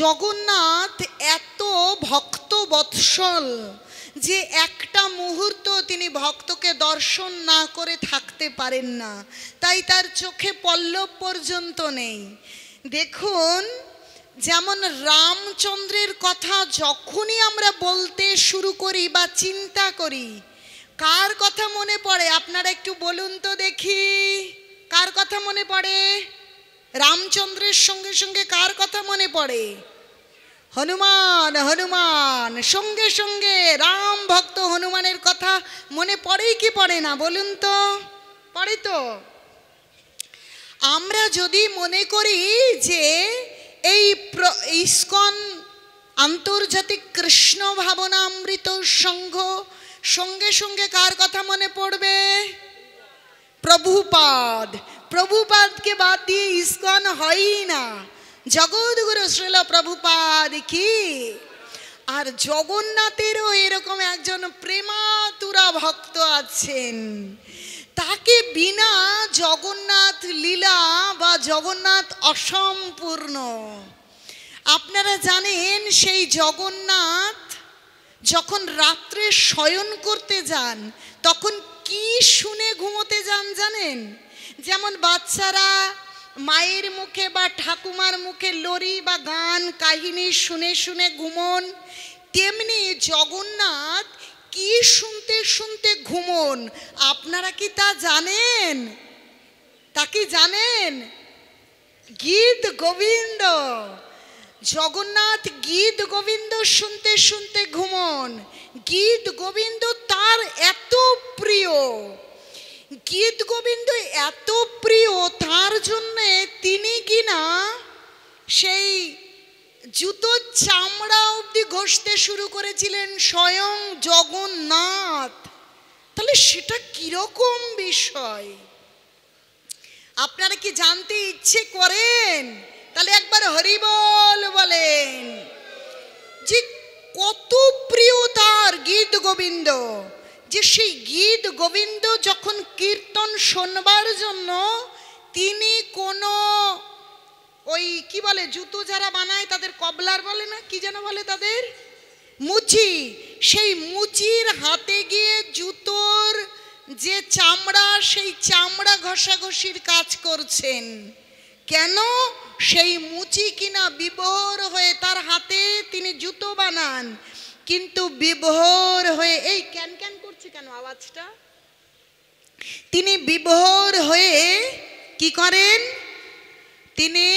জগন্নাথ এত ভক্ত বৎসল যে একটা মুহূর্ত তিনি ভক্তকে দর্শন না করে থাকতে পারেন না, তাই তার চোখে পল্লব পর্যন্ত নেই। দেখুন, যেমন রামচন্দ্রের কথা যখনই আমরা বলতে শুরু করি বা চিন্তা করি, কার কথা মনে পড়ে? আপনারা একটু বলুন তো দেখি, কার কথা মনে পড়ে? রামচন্দ্রের সঙ্গে সঙ্গে কার কথা মনে পড়ে? হনুমান। হনুমান সঙ্গে সঙ্গে রাম ভক্ত হনুমানের কথা মনে পড়েই কি পড়ে না বলুন তো? পড়ে তো। আমরা যদি মনে করি যে এই ইস্কন আন্তর্জাতিক কৃষ্ণ ভাবনামৃত সংঘ, সঙ্গে সঙ্গে কার কথা মনে পড়বে? প্রভুপাদ। প্রভুপাদকে বাদ দিয়ে ইস্কন হয়ই না। জগৎগুরু শ্রীল প্রভুপাদ কি। আর জগন্নাথেরও এরকম একজন প্রেমাতুরা ভক্ত আছেন, তাকে বিনা জগন্নাথ লীলা বা জগন্নাথ অসম্পূর্ণ। আপনারা জানেন, সেই জগন্নাথ যখন রাত্রে শয়ন করতে যান তখন কি শুনে ঘুমোতে যান জানেন? যেমন বাচ্চারা মায়ের মুখে বা ঠাকুমার মুখে লরি বা গান কাহিনী শুনে শুনে ঘুমন, তেমনি জগন্নাথ কি শুনতে শুনতে ঘুমন। আপনারা কি তা জানেন? তা কি জানেন? গীত গোবিন্দ। জগন্নাথ গীত গোবিন্দ শুনতে শুনতে ঘুমন। গীত গোবিন্দ তার এত প্রিয়, গীত গোবিন্দ এত প্রিয়, তার জন্যে তিনি কিনা সেই জুতোর চামড়া অবধি ঘষতে শুরু করেছিলেন স্বয়ং জগন্নাথ। তাহলে সেটা কিরকম বিষয় আপনারা কি জানতে ইচ্ছে করেন? তাহলে একবার হরিবল বলেন যে কত প্রিয় তার গীত গোবিন্দ, যে সেই গীত গোবিন্দ যখন কীর্তন শোনবার জন্য তিনি কোনো ওই কি বলে জুতো যারা বানায় তাদের কবলার বলে না, কি যেন বলে তাদের, মুচি, সেই মুচির হাতে গিয়ে জুতোর যে চামড়া সেই চামড়া ঘষাঘষির কাজ করছেন। কেন? সেই মুচি কিনা বিভোর হয়ে, তার হাতে তিনি জুতো বানান কিন্তু বিভোর হয়ে, এই ক্যান ক্যান করছে কেন আওয়াজটা? তিনি বিভোর হয়ে কি করেন? তিনি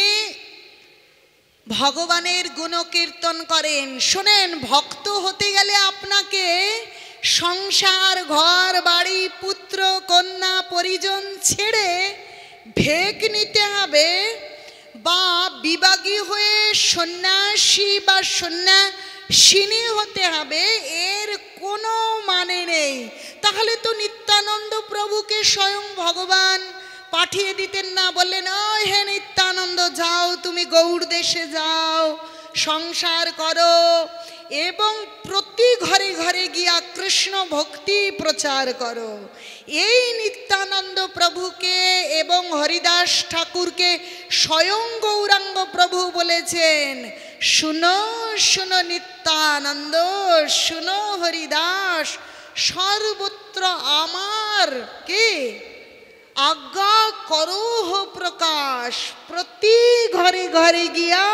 ভগবানের গুণকীর্তন করেন। শোনেন, ভক্ত হতে গেলে আপনাকে সংসার, ঘর বাড়ি, পুত্র কন্যা পরিজন ছেড়ে ভেগ নিতে হবে, বা বিভাগী হয়ে সন্ন্যাসী বা সন্ন্যাসিনী হতে হবে, এর কোনো মানে নেই। তাহলে তো নিত্যানন্দ প্রভুকে স্বয়ং ভগবান পাঠিয়ে দিতেন না, বললেন ও হে নিত্যানন্দ, যাও তুমি গৌড় দেশে যাও, সংসার করো এবং প্রতি ঘরে ঘরে গিয়া কৃষ্ণ ভক্তি প্রচার করো। এই নিত্যানন্দ প্রভুকে এবং হরিদাস ঠাকুরকে স্বয়ং গৌরাঙ্গ প্রভু বলেছেন, শুনো শুনো নিত্যানন্দ, শুনো হরিদাস, সর্বত্র আমার কে আজ্ঞা করো প্রকাশ, প্রতি ঘরে ঘরে গিয়া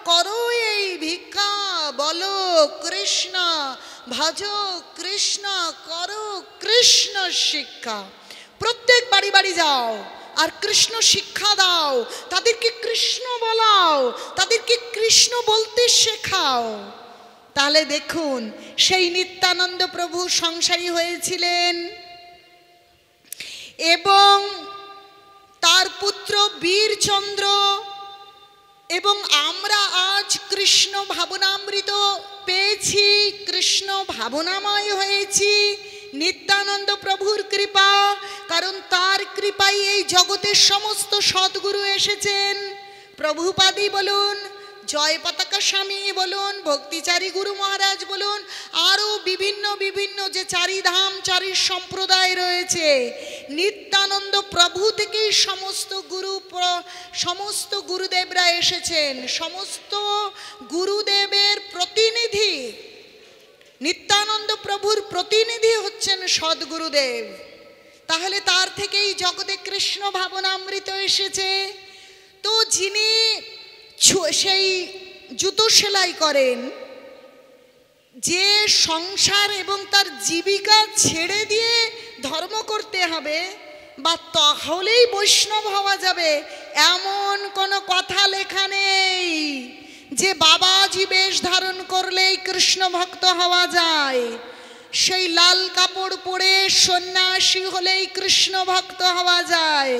করো এই ভিক্ষা, বলো কৃষ্ণ ভজ কৃষ্ণ, করো কৃষ্ণ শিক্ষা। প্রত্যেক বাড়ি বাড়ি যাও আর কৃষ্ণ শিক্ষা দাও, তাদেরকে কৃষ্ণ বলাও, তাদেরকে কৃষ্ণ বলতে শেখাও। তাহলে দেখুন, সেই নিত্যানন্দ প্রভু সংসারী হয়েছিলেন এবং তার পুত্র বীরচন্দ্র, এবং আমরা আজ কৃষ্ণ ভাবনামৃত পেয়েছি, কৃষ্ণ ভাবনাময় হয়েছি নিত্যানন্দ প্রভুর কৃপা। কারণ তার কৃপায় এই জগতের সমস্ত সদ্গুরু এসেছেন। প্রভুপাদই বলুন, জয় পতাকা দ্বারকা স্বামী বলুন, ভক্তিচারী গুরু মহারাজ বলুন, আরও বিভিন্ন বিভিন্ন যে চারিধাম চারি সম্প্রদায় রয়েছে, নিত্যানন্দ প্রভু থেকেই সমস্ত গুরুদেবরা এসেছেন। সমস্ত গুরুদেবের প্রতিনিধি, নিত্যানন্দ প্রভুর প্রতিনিধি হচ্ছেন সদ্গুরুদেব। তাহলে তার থেকেই জগতে কৃষ্ণ ভাবনামৃত এসেছে। তো যিনি সেই জুতো সেলাই করেন, যে সংসার এবং তার জীবিকা ছেড়ে দিয়ে ধর্ম করতে হবে বা তাহলেই বৈষ্ণব হওয়া যাবে, এমন কোনো কথা লেখা নেই যে বাবাজি বেশ ধারণ করলেই কৃষ্ণ ভক্ত হওয়া যায়, সেই লাল কাপড় পরে সন্ন্যাসী হলেই কৃষ্ণ ভক্ত হওয়া যায়,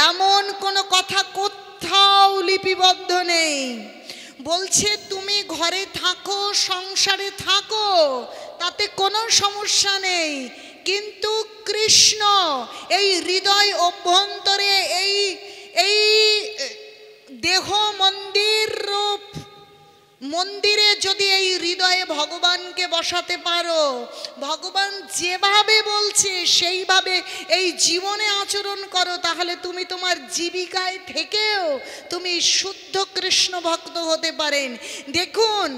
এমন কোনো কথা কোথাও লিপিবদ্ধ নেই। বলছে তুমি ঘরে থাকো, সংসারে থাকো, তাতে কোনো সমস্যা নেই, কিন্তু কৃষ্ণ এই হৃদয় অভ্যন্তরে এই দেহ মন্দির রূপ মন্দিরে যদি এই হৃদয়ে ভগবানকে বসাতে পারো, ভগবান যেভাবে বলছে সেইভাবে এই জীবনে আচরণ করো, তাহলে তুমি তোমার জীবিকায় থেকেও তুমি শুদ্ধ কৃষ্ণ ভক্ত হতে পারেন। দেখুন,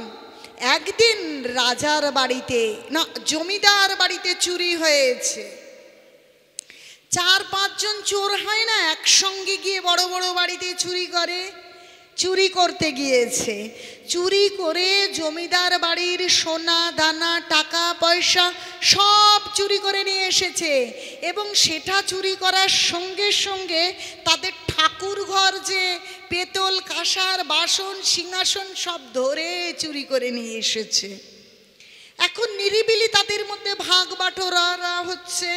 একদিন রাজার বাড়িতে না জমিদার বাড়িতে চুরি হয়েছে। 4-5 জন চোর হয় না, একসঙ্গে গিয়ে বড় বড় বাড়িতে চুরি করতে গিয়েছে। চুরি করে জমিদার বাড়ির সোনা দানা টাকা পয়সা সব চুরি করে নিয়ে এসেছে, এবং সেটা চুরি করার সঙ্গে সঙ্গে তাদের ঠাকুর ঘর যে পেতল কাঁসার বাসন সিংহাসন সব ধরে চুরি করে নিয়ে এসেছে। এখন নিরিবিলি তাদের মধ্যে ভাগ বাটোয়ারা হচ্ছে,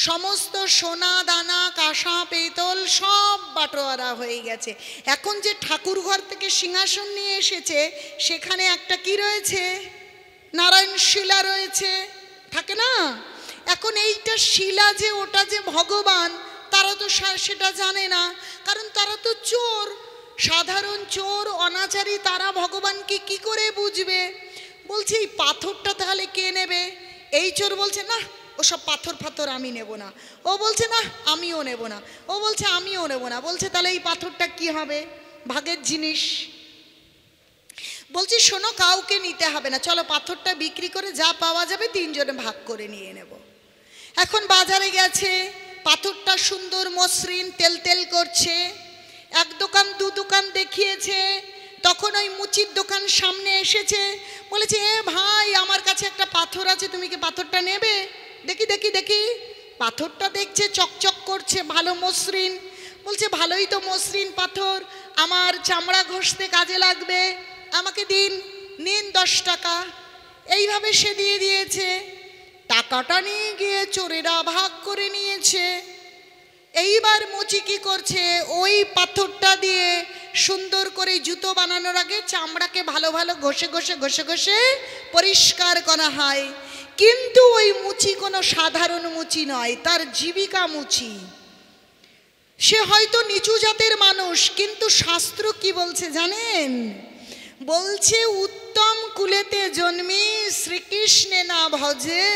সমস্ত সোনা দানা কাঁসা পেতল সব বাটোয়ারা হয়ে গেছে। এখন যে ঠাকুর ঘর থেকে সিংহাসন নিয়ে এসেছে, সেখানে একটা কি রয়েছে, নারায়ণ শিলা রয়েছে, থাকে না? এখন এইটা শিলা যে ওটা যে ভগবান, তারা তো সেটা জানে না, কারণ তারা তো চোর, সাধারণ চোর অনাচারী, তারা ভগবানকে কি করে বুঝবে? বলছে এই পাথরটা তাহলে কে নেবে? এই চোর বলছে না, ওসব পাথর আমি নেব না। ও বলছে না আমিও নেব না। ও বলছে আমিও নেব না। বলছে তাহলে এই পাথরটা কি হবে? ভাগের জিনিস। বলছি শোনো, কাউকে নিতে হবে না, চলো পাথরটা বিক্রি করে যা পাওয়া যাবে 3 জনে ভাগ করে নিয়ে নেব। এখন বাজারে গেছে, পাথরটা সুন্দর মসৃণ তেল করছে, 1 দোকান 2 দোকান দেখিয়েছে, তখন ওই মুচির দোকান সামনে এসেছে, বলেছে এ ভাই আমার কাছে একটা পাথর আছে, তুমি কি পাথরটা নেবে? দেখি দেখি দেখি। পাথরটা দেখছে চকচক করছে, ভালো মসৃণ। বলছে ভালোই তো মসৃণ পাথর, আমার চামড়া ঘষতে কাজে লাগবে, আমাকে নিন 10 টাকা। এইভাবে সে দিয়ে দিয়েছে। টাকাটা নিয়ে গিয়ে চোরেরা ভাগ করে নিয়েছে। এইবার মুচি কি করছে, ওই পাথরটা দিয়ে সুন্দর করে জুতো বানানোর আগে চামড়াকে ভালো ভালো ঘষে পরিষ্কার করা হয়। কিন্তু ওই মুচি কোনো সাধারণ মুচি নয়, তার জীবিকা মুচি। সে হয়তো নিচু জাতের মানুষ, কিন্তু শাস্ত্র কি বলছে জানেন? বলছে উত্তম কুলেতে জন্মি শ্রীকৃষ্ণে না ভজে,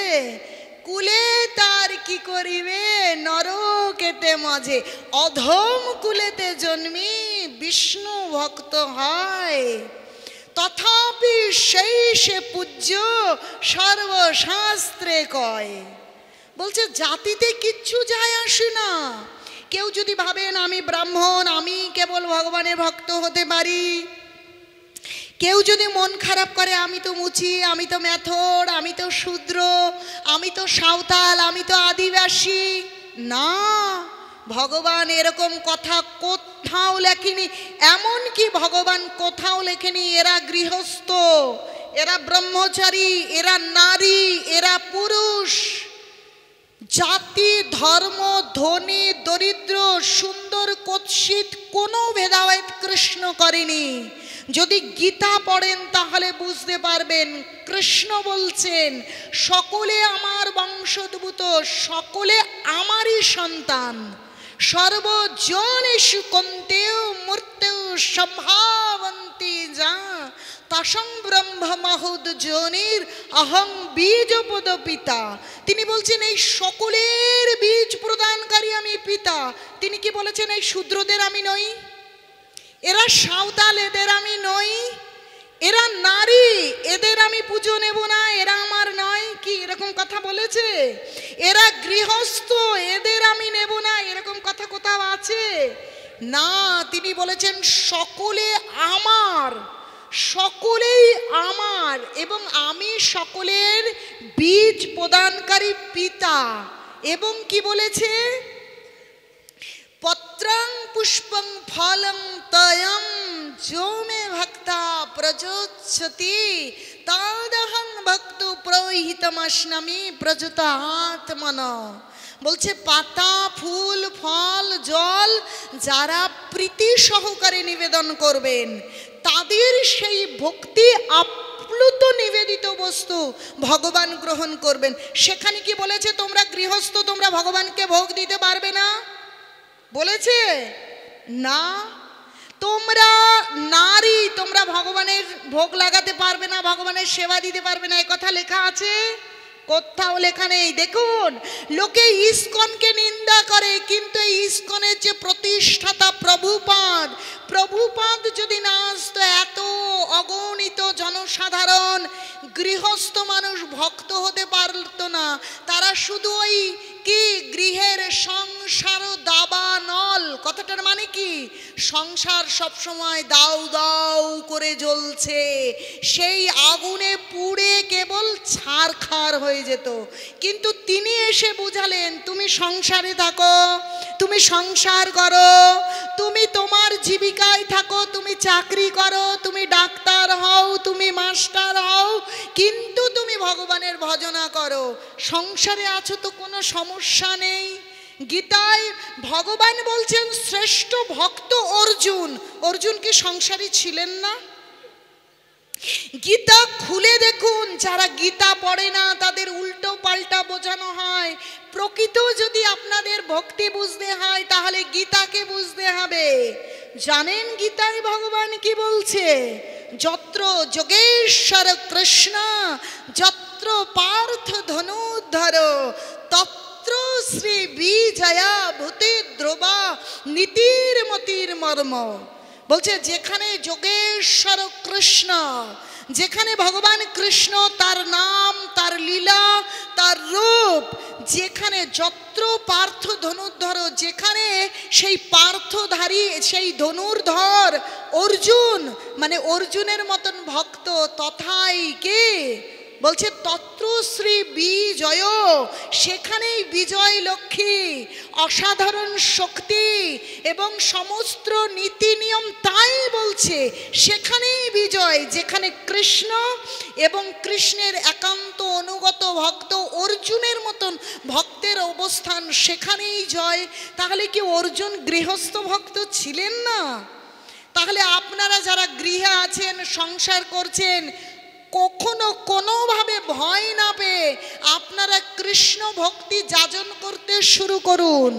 কুলে তার কি করিবে নরকেতে মাঝে। অধম কুলেতে জন্মি বিষ্ণু ভক্ত হয়, তথাপি সেই সে পূজ্য সর্বশাস্ত্রে কয়। বলছে জাতিতে কিচ্ছু যায় আসে না। কেউ যদি ভাবেন আমি ব্রাহ্মণ, আমি কেবল ভগবানের ভক্ত হতে পারি, কেউ যদি মন খারাপ করে আমি তো মুচি, আমি তো মেথর, আমি তো শূদ্র, আমি তো সাঁওতাল, আমি তো আদিবাসী, না, ভগবান এরকম কথা কোথাও লেখেনি। এমনকি ভগবান কোথাও লেখেনি এরা গৃহস্থ, এরা ব্রহ্মচারী, এরা নারী, এরা পুরুষ, জাতি ধর্ম ধনী দরিদ্র সুন্দর কুৎসিত কোনো ভেদাভেদ কৃষ্ণ করেনি। যদি গীতা পড়েন তাহলে বুঝতে পারবেন, কৃষ্ণ বলছেন সকলে আমার বংশোদ্ভূত, সকলে আমারই সন্তান। সর্বজনেষু কন্তেও মূর্তেও সম্ভাবন্তি পাশং ব্রহ্ম মহোদ যোনির অহং বীজপদ পিতা। তিনি বলছেন এই সকলের বীজ প্রদানকারী আমি পিতা। তিনি কি বলেছেন এই শূদ্রদের আমি নই, এরা সাঁওতাল এদের আমি নই, এরা নারী এদের আমি পুজো নেব না, এরা আমার নয়, কি এরকম কথা বলেছে? এরা গৃহস্থ এদের আমি নেব না, এরকম কথা কোথাও আছে? না, তিনি বলেছেন সকলে আমার, সকলেই আমার, এবং আমি সকলের বীজ প্রদানকারী পিতা। এবং কি বলেছে? পত্রং পুষ্পং ফলং তয়ং যো মে ভক্তা প্রযোচ্যতি তদহং ভক্ত প্রহিতমস্নামি প্রযুত আত্মন। বলছে পাতা, ফুল, ফল, জল যারা প্রীতি সহকারে নিবেদন করবেন তাদের সেই ভক্তি আপ্লুত নিবেদিত বস্তু ভগবান গ্রহণ করবেন। সেখানে কি বলেছে তোমরা গৃহস্থ তোমরা ভগবানকে ভোগ দিতে পারবে না? বলেছে না। তোমরা নারী তোমরা ভগবানের ভোগ লাগাতে পারবে না, ভগবানের সেবা দিতে পারবে না, এ কথা লেখা আছে? কোথাও লেখা নেই। দেখুন, লোকে ইস্কনকে নিন্দা করে, কিন্তু এই ইস্কনের যে প্রতিষ্ঠাতা প্রভুপাদ, প্রভুপাদ যদি না আসতো এত অগণিত জনসাধারণ গৃহস্থ মানুষ ভক্ত হতে পারতো না। তারা শুধু ওই কি গৃহের সংসার দাবানল, কথাটার মানে কি? সংসার সবসময় দাউ দাউ করে জ্বলছে, সেই আগুনে পুড়ে কেবল ছারখার হয়ে যেত। কিন্তু তিনি এসে বুঝালেন তুমি সংসারে থাকো, তুমি সংসার করো, তুমি তোমার জীবিকায় থাকো, তুমি চাকরি করো, তুমি ডাক্তার হও, তুমি মাস্টার হও, কিন্তু তুমি ভগবানের ভজনা করো। সংসারে আছো তো কোনো সমস্যা নেই। গীতায় ভগবান বলছেন শ্রেষ্ঠ ভক্ত অর্জুন। অর্জুন কি সংসারী ছিলেন না? গীতা খুলে দেখুন, যারা গীতা পড়ে না তাদের উল্টো পাল্টা বোঝানো হয়। প্রকৃত যদি আপনাদের ভক্তি বুঝতে হয় তাহলে গীতাকে বুঝতে হবে। জানেন গীতায় ভগবান কি বলছে? যত্র যোগেশ্বর কৃষ্ণ যত্র পার্থ ধনুর্ধর তত্র শ্রী বিজয়া ভূতি ধ্রুবা নীতির মতির মর্ম। বলছে যেখানে যোগেশ্বর কৃষ্ণ, যেখানে ভগবান কৃষ্ণ তার নাম, তার লীলা, তার রূপ, যেখানে যত্র পার্থ ধনুর্ধর, যেখানে সেই পার্থধারী সেই ধনুর্ধর অর্জুন, মানে অর্জুনের মতন ভক্ত, তথাই কে বলছে তত্র শ্রী বিজয়, সেখানেই বিজয় লক্ষ্মী, অসাধারণ শক্তি এবং সমস্ত নীতি নিয়ম। তাই বলছে সেখানেই বিজয়, যেখানে কৃষ্ণ এবং কৃষ্ণের একান্ত অনুগত ভক্ত অর্জুনের মতন ভক্তের অবস্থান, সেখানেই জয়। তাহলে কি অর্জুন গৃহস্থ ভক্ত ছিলেন না? তাহলে আপনারা যারা গৃহে আছেন, সংসার করছেন, কখনো কোনোভাবে ভয় না পেয়ে আপনারা কৃষ্ণ ভক্তি যাজন করতে শুরু করুন,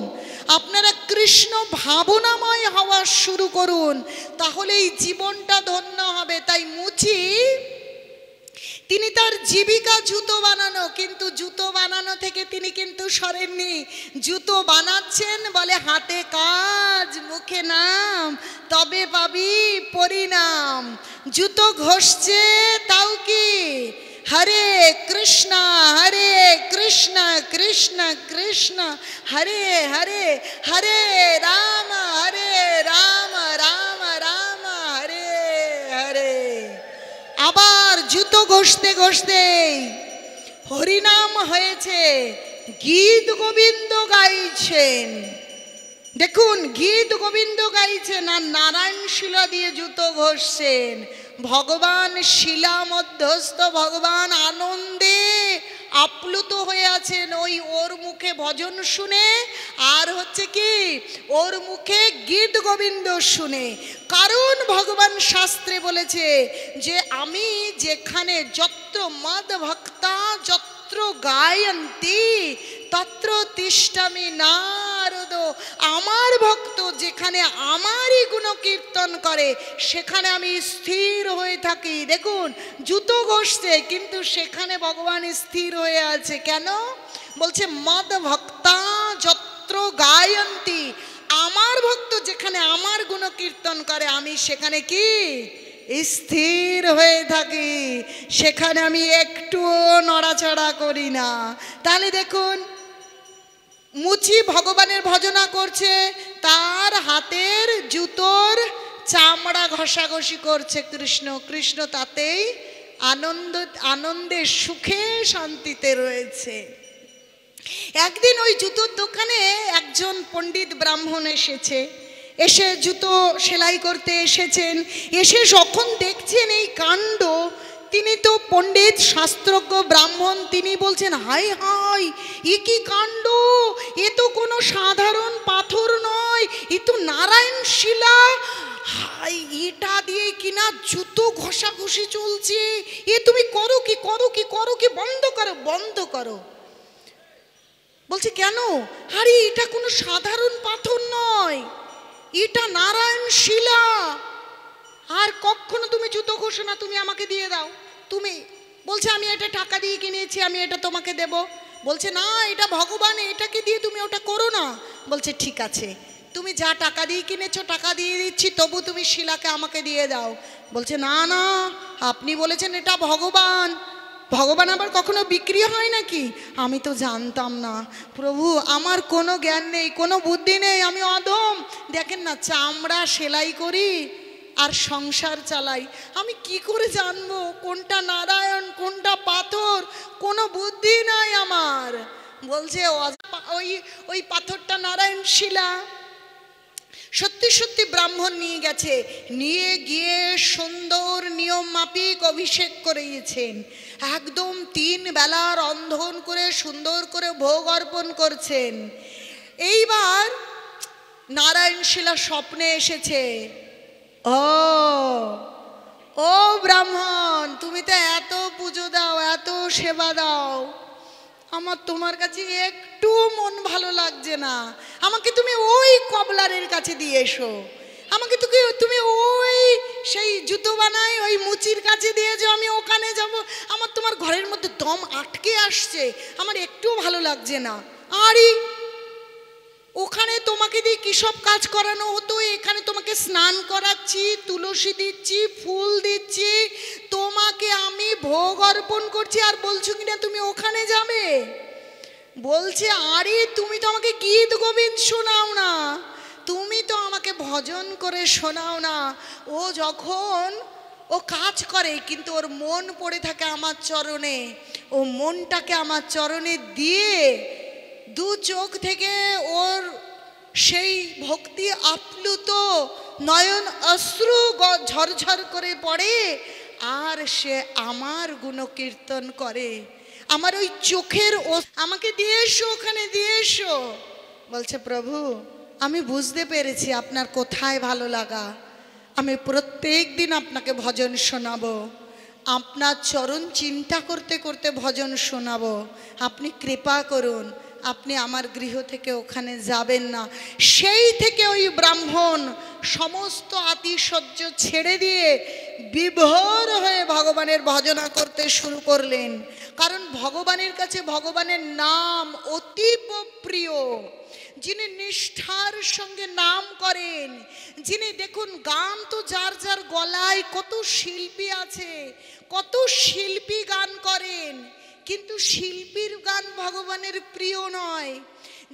আপনারা কৃষ্ণ ভাবনাময় হওয়া শুরু করুন, তাহলেই জীবনটা ধন্য হবে। তাই মুচি তিনি তার জীবিকা জুতো বানানো, কিন্তু জুতো বানানো থেকে তিনি কিন্তু সরেননি। জুতো বানাচ্ছেন, বলে হাতে কাজ মুখে নাম তবে পাবি পরিণাম। জুতো ঘষছে, তাও কি হরে কৃষ্ণ কৃষ্ণ কৃষ্ণ হরে হরে, হরে রাম রাম রাম হরে হরে। আবার জুতো ঘষতে ঘষতে হরিনাম হয়েছে, গীত গোবিন্দ গাইছেন। দেখুন, গীত গোবিন্দ গাইছেন আর নারায়ণ শিলা দিয়ে জুতো ঘষছেন। ভগবান শিলা মধ্যস্থ, ভগবান আনন্দে আপ্লুত হয়ে আছেন ওই ওর মুখে ভজন শুনে, আর হচ্ছে কি ওর মুখে গীত গোবিন্দ শুনে। কারণ ভগবান শাস্ত্রে বলেছে যে আমি যেখানে যত্র মদ ভক্তা যত্র গায়ন্তি তত্র তিষ্ঠামি নারদ। আমার ভক্ত যেখানে আমারই গুণ কীর্তন করে সেখানে আমি স্থির হয়ে থাকি। দেখুন জুতো ঘষছে কিন্তু সেখানে ভগবান স্থির হয়ে আছে। কেন? বলছে মদ ভক্তা যত্র গায়ন্তি, আমার ভক্ত যেখানে আমার গুণ কীর্তন করে আমি সেখানে কি স্থির হয়ে থাকি, সেখানে আমি একটুও নড়াচড়া করি না। তাহলে দেখুন মুচি ভগবানের ভজনা করছে, তার হাতের জুতোর চামড়া ঘষাঘষি করছে কৃষ্ণ, কৃষ্ণ তাতেই আনন্দে সুখে শান্তিতে রয়েছে। একদিন ওই জুতোর দোকানে একজন পণ্ডিত ব্রাহ্মণ এসে জুতো সেলাই করতে এসেছেন। এসে যখন দেখছেন এই কাণ্ড, তিনি তো পণ্ডিত শাস্ত্রজ্ঞ ব্রাহ্মণ, তিনি বলছেন হাই হাই এ কি কাণ্ড, এ তো কোনো সাধারণ পাথর নয়, এ তো নারায়ণ শিলা, হাই এটা দিয়ে কিনা জুতো ঘষাঘষি চলছে, এ তুমি করো কি করো কি করো কি, বন্ধ করো বন্ধ করো। বলছে কেন? আরে এটা কোনো সাধারণ পাথর নয়, এটা নারায়ণ শিলা, আর কখনো তুমি জুতো ঘষো না, তুমি আমাকে দিয়ে দাও। তুমি বলছে আমি এটা টাকা দিয়ে কিনেছি, আমি এটা তোমাকে দেব। বলছে না এটা ভগবান, এটাকে দিয়ে তুমি ওটা করো না। বলছে ঠিক আছে, তুমি যা টাকা দিয়ে কিনেছো টাকা দিয়ে দিচ্ছি, তবু তুমি শিলাকে আমাকে দিয়ে দাও। বলছে না না, আপনি বলেছেন এটা ভগবান, ভগবান আবার কখনো বিক্রি হয় নাকি? আমি তো জানতাম না প্রভু, আমার কোনো জ্ঞান নেই, কোনো বুদ্ধি নেই, আমি অধম। দেখেন না চামড়া সেলাই করি আর সংসার চালাই, আমি কি করে জানবো কোনটা নারায়ণ কোনটা পাথর? কোনো বুদ্ধি নাই আমার। বলছে ওই পাথরটা নারায়ণ শিলা। সত্যি সত্যি ব্রাহ্মণ নিয়ে গেছে, নিয়ে গিয়ে সুন্দর নিয়ম মাফিক অভিষেক করিয়েছেন, একদম 3 বেলা রন্ধন করে সুন্দর করে ভোগ অর্পণ করছেন। এইবার নারায়ণ শিলা স্বপ্নে এসেছে। ও ব্রাহ্মণ, তুমি তো এত পুজো দাও, এত সেবা দাও, আমার তোমার কাছে একটু মন ভালো লাগছে না, আমাকে তুমি ওই কবলারের কাছে দিয়ে এসো, আমাকে তুমি ওই সেই জুতো বানাই ওই মুচির কাছে দিয়ে যাও, আমি ওখানে যাব। আমার তোমার ঘরের মধ্যে দম আটকে আসছে, আমার একটু ভালো লাগছে না। আরে ওখানে তোমাকে দিয়ে কী সব কাজ করানো হতো, এখানে তোমাকে স্নান করাচ্ছি, তুলসী দিচ্ছি, ফুল দিচ্ছি, তোমাকে আমি ভোগ অর্পণ করছি, আর বলছো কিনা তুমি ওখানে যাবে। বলছে আরে তুমি তো আমাকে গীত গোবিন্দ শোনাও না, তুমি তো আমাকে ভজন করে শোনাও না। ও যখন ও কাজ করে কিন্তু ওর মন পড়ে থাকে আমার চরণে, ও মনটাকে আমার চরণে দিয়ে 2 চোখ থেকে ওর সেই ভক্তি আপ্লুত নয়ন অশ্রু ঝরঝর করে পড়ে, আর সে আমার গুণকীর্তন করে। আমার ওই চোখের আমাকে দিয়ে এসো, ওখানে দিয়ে এসো। বলছে প্রভু আমি বুঝতে পেরেছি আপনার কোথায় ভালো লাগা, আমি প্রত্যেক দিন আপনাকে ভজন শোনাবো, আপনার চরণ চিন্তা করতে করতে ভজন শোনাবো, আপনি কৃপা করুন, আপনি আমার গৃহ থেকে ওখানে যাবেন না। সেই থেকে ওই ব্রাহ্মণ সমস্ত আতিশয্য ছেড়ে দিয়ে বিভোর হয়ে ভগবানের ভজনা করতে শুরু করলেন। কারণ ভগবানের কাছে ভগবানের নাম অতীব প্রিয়। যিনি নিষ্ঠার সঙ্গে নাম করেন, যিনি দেখুন গান তো যার যার গলায়, কত শিল্পী আছে, কত শিল্পী গান করেন, কিন্তু শিল্পীর গান ভগবানের প্রিয় নয়।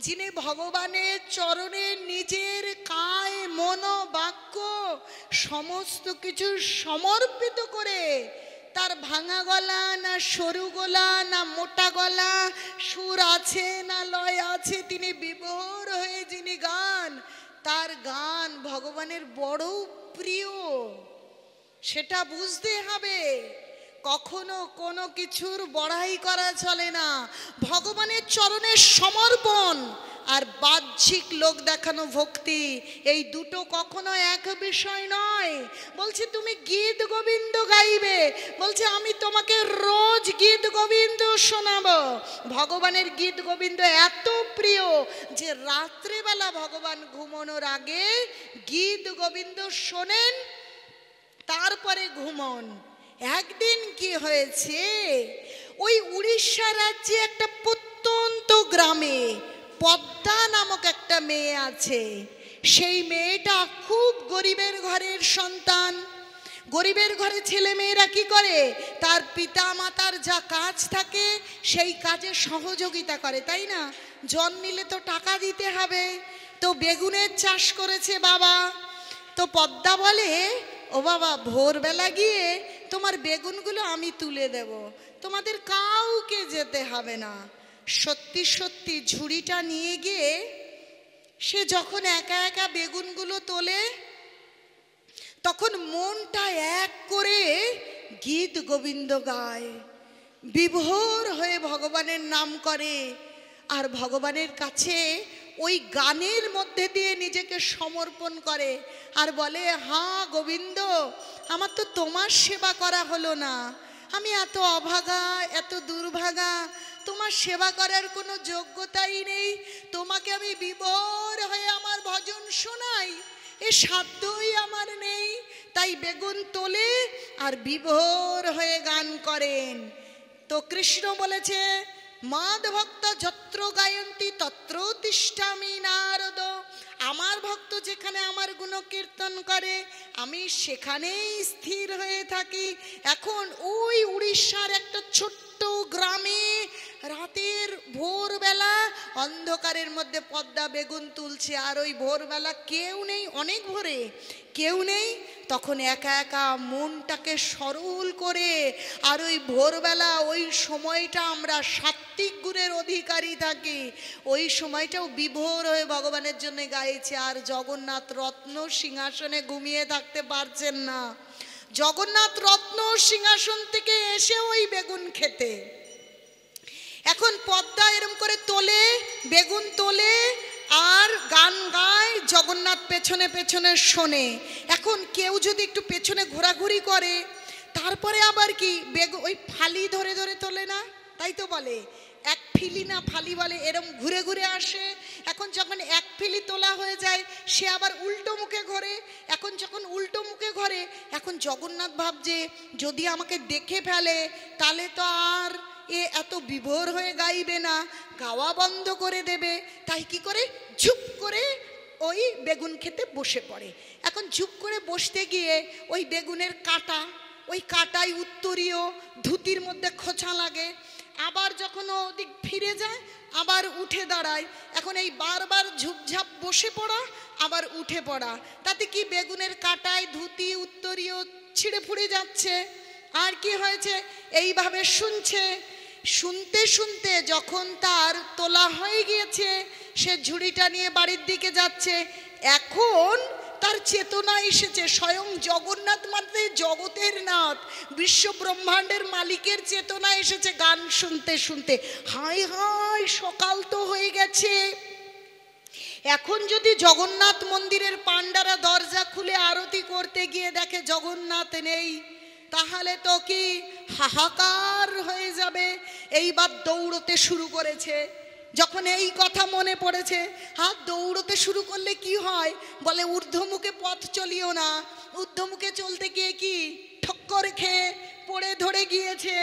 যিনি ভগবানের চরণে নিজের কায় মন বাক্য সমস্ত কিছু সমর্পিত করে, তার ভাঙা গলা না সরু গলা না মোটা গলা, সুর আছে না লয় আছে, তিনি বিভোর হয়ে যিনি গান, তার গান ভগবানের বড় প্রিয়। সেটা বুঝতে হবে। কখনো কোনো কিছুর বড়াই করা চলে না। ভগবানের চরণে সমর্পণ আর বাহ্যিক লোক দেখানো ভক্তি, এই দুটো কখনো এক বিষয় নয়। বলছে তুমি গীত গোবিন্দ গাইবে, বলছে আমি তোমাকে রোজ গীত গোবিন্দ শোনাবো। ভগবানের গীত গোবিন্দ এত প্রিয় যে রাত্রিবেলা ভগবান ঘুমানোর আগে গীত গোবিন্দ শোনেন, তারপরে ঘুমন। একদিন কি হয়েছে, ওই উড়িষ্যা রাজ্যে একটা প্রত্যন্ত গ্রামে পদ্মা নামক একটা মেয়ে আছে। সেই মেয়েটা খুব গরিবের ঘরের সন্তান। গরিবের ঘরে ছেলে মেয়েরা কি করে, তার পিতা মাতার যা কাজ থাকে সেই কাজে সহযোগিতা করে, তাই না? জন্মিলে তো টাকা দিতে হবে। তো বেগুনের চাষ করেছে বাবা। তো পদ্মা বলে, ও বাবা, ভোরবেলা গিয়ে তোমার বেগুনগুলো আমি তুলে দেব, তোমাদের কাউকে যেতে হবে না। সত্যি সত্যি ঝুড়িটা নিয়ে গিয়ে সে যখন একা একা বেগুনগুলো তোলে, তখন মনটা এক করে গীত গোবিন্দ গায়, বিভোর হয়ে ভগবানের নাম করে। আর ভগবানের কাছে ওই গানের মধ্যে দিয়ে নিজেকে সমর্পণ করে আর বলে, হ্যাঁ গোবিন্দ, আমার তো তোমার সেবা করা হলো না, আমি এত অভাগা, এত দুর্ভাগা, তোমার সেবা করার কোনো যোগ্যতাই নেই। তোমাকে আমি বিভোর হয়ে আমার ভজন শোনাই, এ সাধ্যই আমার নেই। তাই বেগুন তোলে আর বিভোর হয়ে গান করেন। তো কৃষ্ণ বলেছে, মাদ ভক্ত যত্র গায়ন্তী তত্র তিষ্ঠামি নারদ। আমার ভক্ত যেখানে আমার গুণ কীর্তন করে, আমি সেখানেই স্থির হয়ে থাকি। এখন ওই উড়িষ্যার একটা ছোট্ট গ্রামে রাতের ভোরবেলা অন্ধকারের মধ্যে পদ্মা বেগুন তুলছে। আর ওই ভোরবেলা কেউ নেই, অনেক ভোরে কেউ নেই। তখন একা একা মনটাকে সরল করে, আর ওই ভোরবেলা ওই সময়টা আমরা সাত্বিক গুণের অধিকারী থাকি, ওই সময়টাও বিভোর হয়ে ভগবানের জন্য গাইছে। আর জগন্নাথ রত্ন সিংহাসনে ঘুমিয়ে থাকতে পারছেন না। জগন্নাথ রত্ন সিংহাসন থেকে এসে ওই বেগুন খেতে। এখন পদ্মা এরম করে তোলে, বেগুন তোলে আর গান গায়, জগন্নাথ পেছনে পেছনে শোনে। এখন কেউ যদি একটু পেছনে ঘোরাঘুরি করে, তারপরে আবার কি ওই ফালি ধরে ধরে তোলে না, তাই তো বলে, এক ফিলি না ফালি বলে, এরম ঘুরে ঘুরে আসে। এখন যখন এক ফিলি তোলা হয়ে যায়, সে আবার উল্টো মুখে ঘোরে। এখন যখন উল্টো মুখে ঘোরে, এখন জগন্নাথ ভাবছে, যদি আমাকে দেখে ফেলে তাহলে তো আর এ এত বিভোর হয়ে গাইবে না, গাওয়া বন্ধ করে দেবে। তাই কি করে, ঝুপ করে ওই বেগুন খেতে বসে পড়ে। এখন ঝুপ করে বসতে গিয়ে ওই বেগুনের কাঁটা, ওই কাঁটায় উত্তরীয় ধুতির মধ্যে খোঁচা লাগে। আবার যখন ওদিক ফিরে যায়, আবার উঠে দাঁড়ায়। এখন এই বারবার ঝুপঝাপ বসে পড়া আবার উঠে পড়া, তাতে কি বেগুনের কাঁটায় ধুতি উত্তরীয় ছিঁড়ে ফুড়ে যাচ্ছে। আর কি হয়েছে, এইভাবে শুনছে। শুনতে শুনতে যখন তার তোলা হয়ে গিয়েছে, সে ঝুড়িটা নিয়ে বাড়ির দিকে যাচ্ছে। এখন তার চেতনা এসেছে, স্বয়ং জগন্নাথ মানে জগতের নাথ, বিশ্ব ব্রহ্মাণ্ডের মালিকের চেতনা এসেছে গান শুনতে শুনতে। হায় হায়, সকাল তো হয়ে গেছে। এখন যদি জগন্নাথ মন্দিরের পাণ্ডারা দরজা খুলে আরতি করতে গিয়ে দেখে জগন্নাথ নেই, তাহলে তো কি হাহাকার হয়ে যাবে। এইবার দৌড়তে শুরু করেছে। যখন এই কথা মনে পড়েছে, হাত দৌড়তে শুরু করলে কি হয়, বলে ঊর্ধ্বমুখে পথ চলিও না। ঊর্ধ্বমুখে চলতে গিয়ে কি ঠক্কর খেয়ে পড়ে ধরে গিয়েছে।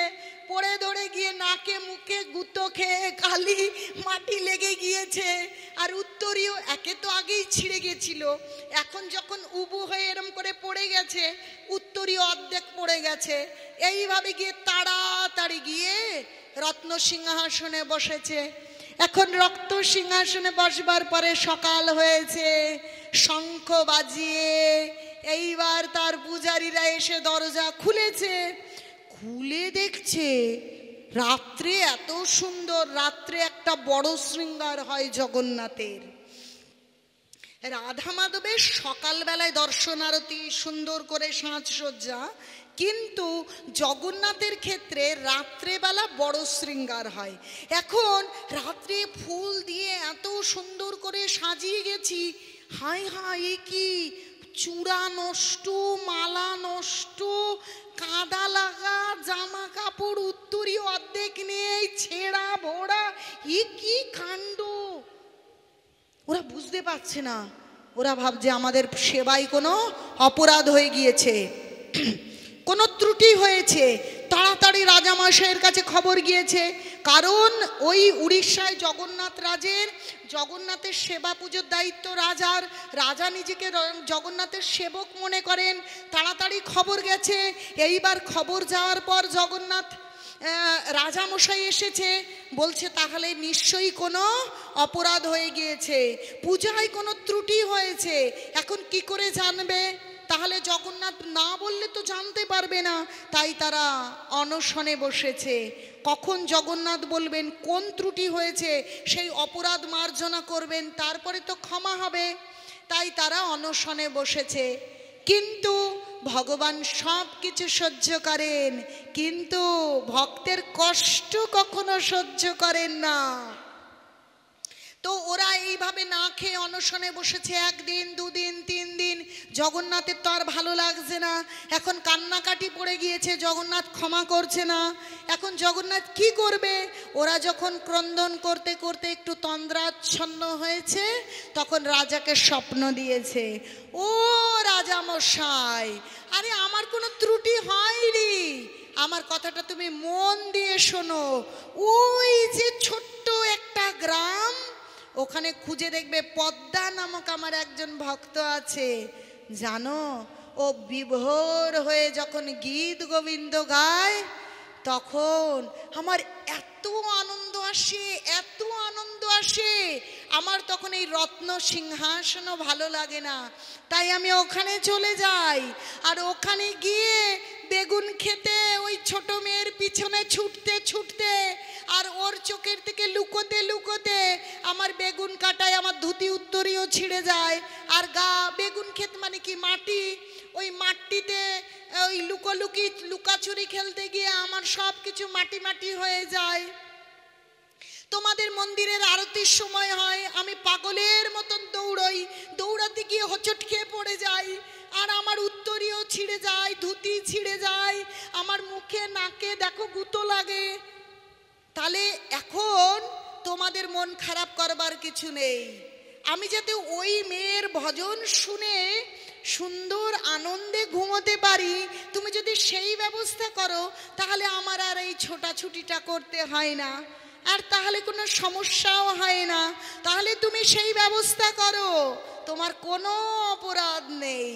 পড়ে ধরে গিয়ে নাকে মুখে গুঁতো খেয়ে কালি মাটি লেগে গিয়েছে। আর উত্তরীয় একে তো আগেই ছিঁড়ে গেছিল, এখন যখন উবু হয়ে এরম করে পড়ে গেছে, উত্তরীয় অর্ধেক পড়ে গেছে। এইভাবে গিয়ে তাড়াতাড়ি গিয়ে রত্ন সিংহাসনে বসেছে। এখন রক্ত সিংহাসনে বসবার পরে সকাল হয়েছে, শঙ্খ বাজিয়ে এইবার তার পূজারীরা এসে দরজা খুলেছে। খুলে দেখছে রাত্রে এত সুন্দর, রাত্রে একটা বড় শৃঙ্গার হয় জগন্নাথের। রাধা মাধবের সকালবেলায় দর্শন আরতি, সুন্দর করে সাজসজ্জা, কিন্তু জগন্নাথের ক্ষেত্রে রাত্রেবেলা বড় শৃঙ্গার হয়। এখন রাত্রে ফুল দিয়ে এত সুন্দর করে সাজিয়ে গেছি, হায় হায় এ কি, চূড়া নষ্ট, মালা নষ্ট, কাদা লাগা, জামা কাপড় উত্তরী অর্ধেক নেই, ছেঁড়া ভোড়া, এ কি কাণ্ড। ওরা বুঝতে পারছে না, ওরা ভাবছে আমাদের সেবায় কোনো অপরাধ হয়ে গিয়েছে। কোনো ত্রুটি হয়েছে, তাড়াতাড়ি রাজামশাইয়ের কাছে খবর গিয়েছে। কারণ ওই উড়িষ্যায় জগন্নাথ রাজের, জগন্নাথের সেবা পুজোর দায়িত্ব রাজার, রাজা নিজেকে জগন্নাথের সেবক মনে করেন। তাড়াতাড়ি খবর গেছে। এইবার খবর যাওয়ার পর জগন্নাথ রাজামশাই এসেছে, বলছে তাহলে নিশ্চয়ই কোনো অপরাধ হয়ে গিয়েছে, পূজায় কোনো ত্রুটি হয়েছে। এখন কি করে জানবে? তাহলে জগন্নাথ না বললে তো জানতে পারবে না। তাই তারা অনশনে বসেছে। কখন জগন্নাথ বলবেন কোন ত্রুটি হয়েছে, সেই অপরাধ মার্জনা করবেন, তারপরে তো ক্ষমা হবে। তাই তারা অনশনে বসেছে। কিন্তু ভগবান সব কিছু সহ্য করেন, কিন্তু ভক্তের কষ্ট কখনো সহ্য করেন না। তো ওরা এইভাবে না খেয়ে অনশনে বসেছে, একদিন, দুদিন, 3 দিন। জগন্নাথের তো আর ভালো লাগছে না, এখন কান্নাকাটি পড়ে গিয়েছে, জগন্নাথ ক্ষমা করছে না। এখন জগন্নাথ কি করবে? ওরা যখন ক্রন্দন করতে করতে একটু তন্দ্রাচ্ছন্ন হয়েছে, তখন রাজাকে স্বপ্ন দিয়েছে, ও রাজামশাই, আরে আমার কোনো ত্রুটি হয়নি, আমার কথাটা তুমি মন দিয়ে শোনো। ওই যে ছোট্ট একটা গ্রাম, ওখানে খুঁজে দেখবে পদ্মা নামক আমার একজন ভক্ত আছে, জানো ও বিভোর হয়ে যখন গীত গোবিন্দ গায়, তখন আমার এত আনন্দ আসে, এত আনন্দ আসে, আমার তখন এই রত্ন সিংহাসনও ভালো লাগে না। তাই আমি ওখানে চলে যাই, আর ওখানে গিয়ে বেগুন খেতে ওই ছোট মেয়ের পিছনে ছুটতে ছুটতে, আর ওর চোখের থেকে লুকোতে লুকোতে আমার বেগুন কাটায় আমার ধুতি উত্তরীয় ছিঁড়ে যায়। আর গা বেগুন ক্ষেত মানে কি মাটি, ওই মাটিতে ওই লুকাচুরি খেলতে গিয়ে আমার সব কিছু মাটি মাটি হয়ে যায়। তোমাদের মন্দিরের আরতির সময় হয়, আমি পাগলের মতন দৌড়ই, দৌড়াতে গিয়ে হোঁচট খেয়ে পড়ে যাই, আর আমার উত্তরীয় ছিঁড়ে যায়, ধুতি ছিঁড়ে যায়, আমার মুখে নাকে দেখো গুঁতো লাগে। তাহলে এখন তোমাদের মন খারাপ করবার কিছু নেই। আমি যাতে ওই মেয়ের ভজন শুনে সুন্দর আনন্দে ঘুমোতে পারি, তুমি যদি সেই ব্যবস্থা করো, তাহলে আমার আর এই ছোটাছুটিটা করতে হয় না, আর তাহলে কোনো সমস্যাও হয় না। তাহলে তুমি সেই ব্যবস্থা করো, তোমার কোনো অপরাধ নেই।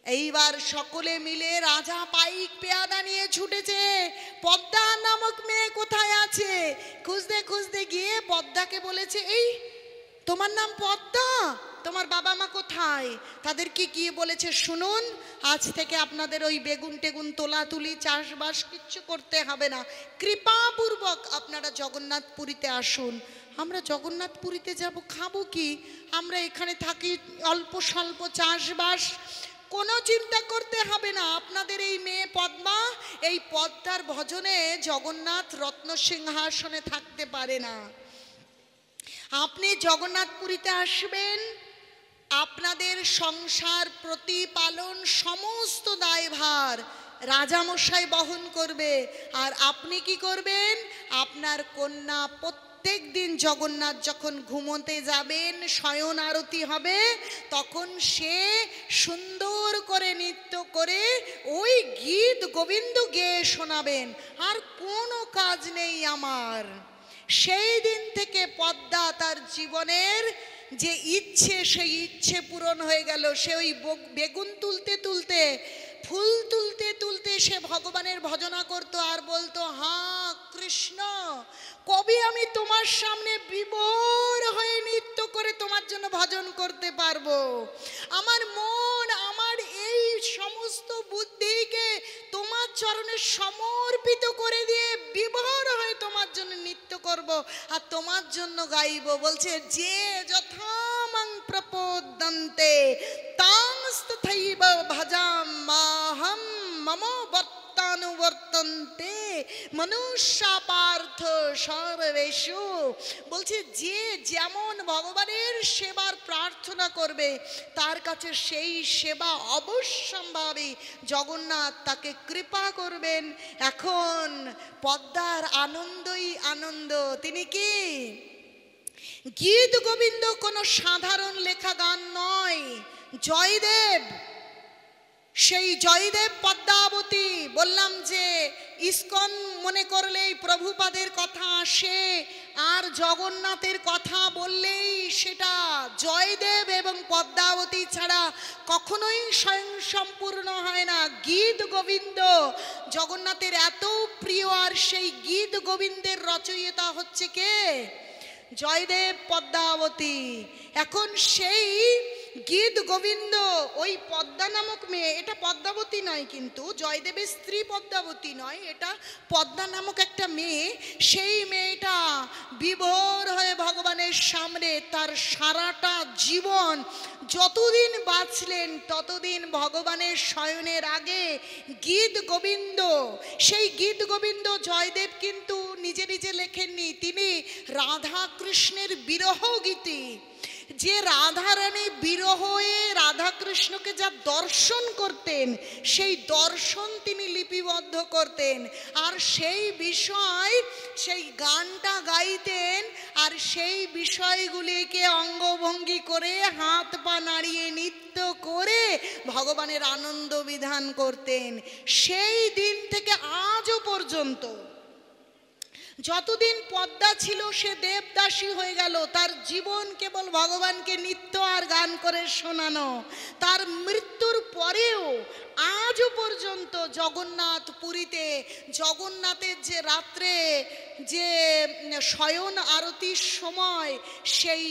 এইবার সকলে মিলে রাজা পাইক পেয়াদা নিয়ে ছুটেছে, পদ্মা নামক মেয়ে কোথায় আছে খুঁজতে খুঁজতে গিয়ে পদ্মাকে বলেছে, এই তোমার নাম পদ্মা, তোমার বাবা মা কোথায়? তাদেরকে গিয়ে বলেছে, শুনুন, আজ থেকে আপনাদের ওই বেগুন টেগুন তোলা তুলি চাষবাস কিচ্ছু করতে হবে না, কৃপাপূর্বক আপনারা জগন্নাথপুরীতে আসুন। আমরা জগন্নাথপুরীতে যাব, খাবো কি? আমরা এখানে থাকি, অল্প স্বল্প চাষবাস, কোনো চিন্তা করতে হবে না। আপনাদের এই মেয়ে পদ্মা, এই পদ্মার ভজনে জগন্নাথ রত্ন সিংহাসনে থাকতে পারে না। আপনি জগন্নাথপুরীতে আসবেন, আপনাদের সংসার প্রতিপালন সমস্ত দায়ভার রাজামশাই বহন করবে। আর আপনি কি করবেন? আপনার কন্যা প্রত্যেক দিন জগন্নাথ যখন ঘুমোতে যাবেন, শয়ন আরতি হবে, তখন সে সুন্দর করে নৃত্য করে ওই গীত গোবিন্দ গেয়ে শোনাবেন। আর কোনো কাজ নেই আমার। সেই দিন থেকে পদ্মা তার জীবনের যে ইচ্ছে, সেই ইচ্ছে পূরণ হয়ে গেল। সে ওই বেগুন তুলতে তুলতে, ফুল তুলতে তুলতে সে ভগবানের ভজনা করত, আর বলতো, হ্যাঁ কৃষ্ণ, কবে আমি তোমার সামনে বিভোর হয়ে নৃত্য করে তোমার জন্য ভজন করতে পারবো? আমার মন, আমার এই সমস্ত বুদ্ধিকে তোমার চরণে সমর্পিত করে দিয়ে বিভোর হয়ে তোমার জন্য নৃত্য করব, আর তোমার জন্য গাইব। বলছে, যে যথামং প্রপোদন্তে তাংস্তথৈব ভজাম্যহং মম বর্তানুবর্তন্তে মনুষ্যা পার্থ সর্বেষু। বলছে, যে যেমন ভগবানের সেবার প্রার্থনা করবে, তার কাছে সেই সেবা অবশ্যম্ভাবী জগন্নাথ তাকে কৃপা করবেন। এখন পদ্মার আনন্দই আনন্দ। তিনি কি? গীত গোবিন্দ কোনো সাধারণ লেখা গান নয়। জয়দেব, সেই জয়দেব পদ্মাবতী, বললাম যে ইস্কন মনে করলেই প্রভুপাদের কথা আসে, আর জগন্নাথের কথা বললেই সেটা জয়দেব এবং পদ্মাবতী ছাড়া কখনোই স্বয়ং সম্পূর্ণ হয় না। গীত গোবিন্দ জগন্নাথের এত প্রিয়, আর সেই গীত গোবিন্দের রচয়িতা হচ্ছে কে? জয়দেব পদ্মাবতী। এখন সেই গীত গোবিন্দ, ওই পদ্মা নামক মেয়ে, এটা পদ্মাবতী নয়, কিন্তু জয়দেবের স্ত্রী পদ্মাবতী নয়, এটা পদ্মা নামক একটা মেয়ে। সেই মেয়েটা বিভোর হয়ে ভগবানের সামনে তার সারাটা জীবন যতদিন বাঁচলেন ততদিন ভগবানের শয়নের আগে গীত গোবিন্দ, সেই গীত গোবিন্দ জয়দেব কিন্তু নিজে নিজে লেখেননি, তিনি রাধা কৃষ্ণের বিরহ গীতি, যে রাধারানী বিরহে রাধাকৃষ্ণকে যা দর্শন করতেন সেই দর্শন তিনি লিপিবদ্ধ করতেন, আর সেই বিষয় সেই গানটা গাইতেন, আর সেই বিষয়গুলিকে অঙ্গভঙ্গি করে হাত পা নাড়িয়ে নৃত্য করে ভগবানের আনন্দ বিধান করতেন। সেই দিন থেকে আজও পর্যন্ত যতদিন পদ্মা ছিল সে দেবদাসী হয়ে গেল, তার জীবন কেবল ভগবানকে নৃত্য আর গান করে শোনানো। তার মৃত্যুর পরেও আজও পর্যন্ত জগন্নাথ পুরীতে, জগন্নাথের যে রাত্রে যে শয়ন আরতির সময় সেই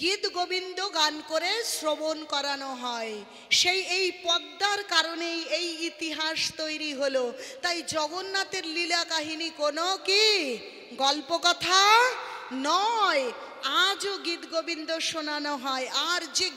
গীত গোবিন্দ গান করে শ্রবণ করানো হয়, সেই এই পদ্মার কারণেই এই ইতিহাস তৈরি হলো। তাই জগন্নাথের লীলা কাহিনী কোনো কি গল্প কথা নয়, আজও গীত গোবিন্দ শোনানো হয়। আর যে